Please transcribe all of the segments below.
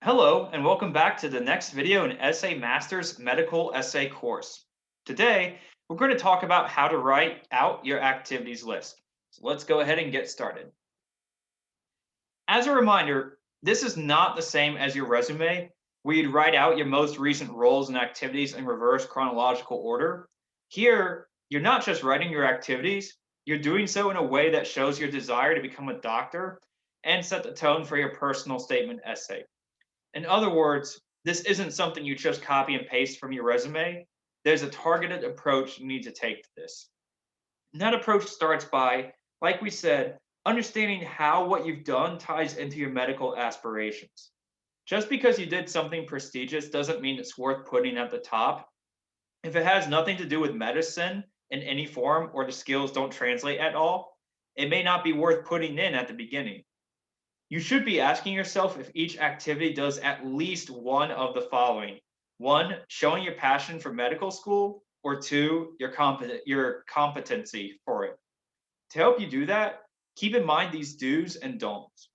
Hello, and welcome back to the next video in Essay Master's Medical Essay course. Today, we're going to talk about how to write out your activities list. So let's go ahead and get started. As a reminder, this is not the same as your resume, where you'd write out your most recent roles and activities in reverse chronological order. Here, you're not just writing your activities, you're doing so in a way that shows your desire to become a doctor and set the tone for your personal statement essay. In other words, this isn't something you just copy and paste from your resume. There's a targeted approach you need to take to this. And that approach starts by, like we said, understanding how what you've done ties into your medical aspirations. Just because you did something prestigious doesn't mean it's worth putting at the top. If it has nothing to do with medicine in any form or the skills don't translate at all, it may not be worth putting in at the beginning. You should be asking yourself if each activity does at least one of the following. One, showing your passion for medical school, or two, your competency for it. To help you do that, keep in mind these do's and don'ts.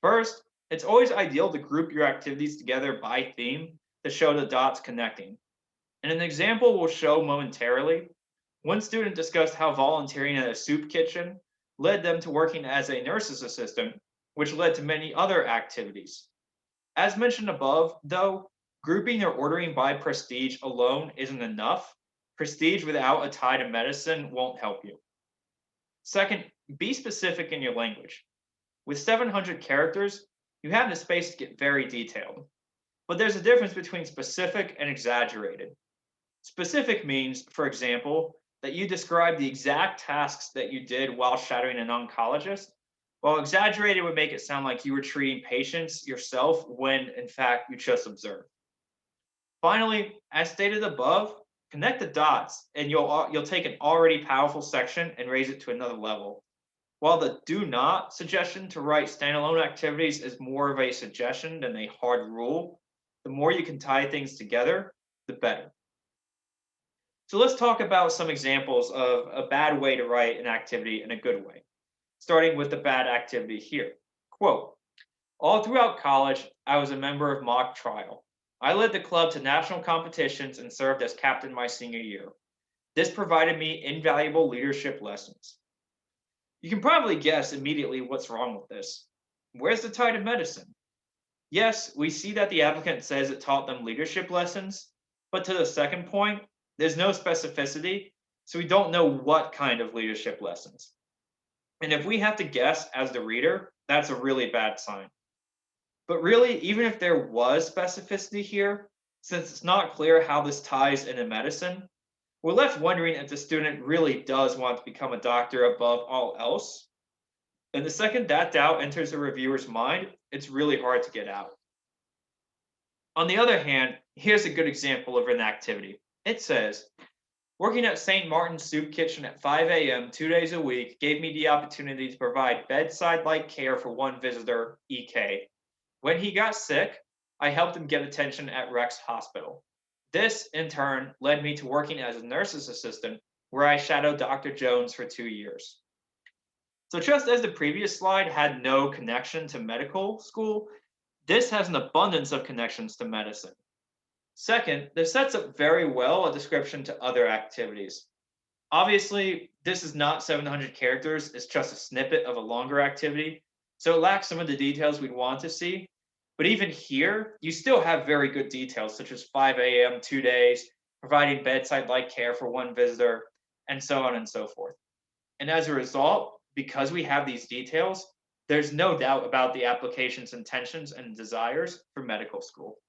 First, it's always ideal to group your activities together by theme to show the dots connecting. In an example we'll show momentarily, one student discussed how volunteering at a soup kitchen led them to working as a nurse's assistant, which led to many other activities. As mentioned above, though, grouping or ordering by prestige alone isn't enough. Prestige without a tie to medicine won't help you. Second, be specific in your language. With 700 characters, you have the space to get very detailed. But there's a difference between specific and exaggerated. Specific means, for example, that you describe the exact tasks that you did while shadowing an oncologist, while exaggerated would make it sound like you were treating patients yourself when, in fact, you just observed. Finally, as stated above, connect the dots and you'll take an already powerful section and raise it to another level. While the do not suggestion to write standalone activities is more of a suggestion than a hard rule, the more you can tie things together, the better. So let's talk about some examples of a bad way to write an activity in a good way, starting with the bad activity here. Quote, all throughout college, I was a member of mock trial. I led the club to national competitions and served as captain my senior year. This provided me invaluable leadership lessons. You can probably guess immediately what's wrong with this. Where's the tie to medicine? Yes, we see that the applicant says it taught them leadership lessons, but to the second point, there's no specificity, so we don't know what kind of leadership lessons. And if we have to guess as the reader, that's a really bad sign. But really, even if there was specificity here, since it's not clear how this ties into medicine, we're left wondering if the student really does want to become a doctor above all else. And the second that doubt enters the reviewer's mind, it's really hard to get out. On the other hand, here's a good example of an activity. It says, working at St. Martin's Soup Kitchen at 5 a.m. 2 days a week gave me the opportunity to provide bedside-like care for one visitor, EK. When he got sick, I helped him get attention at Rex Hospital. This, in turn, led me to working as a nurse's assistant, where I shadowed Dr. Jones for 2 years. So just as the previous slide had no connection to medical school, this has an abundance of connections to medicine. Second, this sets up very well a description to other activities. Obviously, this is not 700 characters, it's just a snippet of a longer activity, so it lacks some of the details we'd want to see. But even here, you still have very good details, such as 5 a.m., 2 days, providing bedside-like care for one visitor, and so on and so forth. And as a result, because we have these details, there's no doubt about the application's intentions and desires for medical school.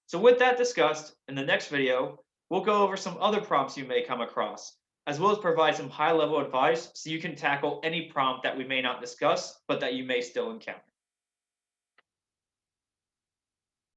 So with that discussed, in the next video, we'll go over some other prompts you may come across, as well as provide some high-level advice so you can tackle any prompt that we may not discuss, but that you may still encounter.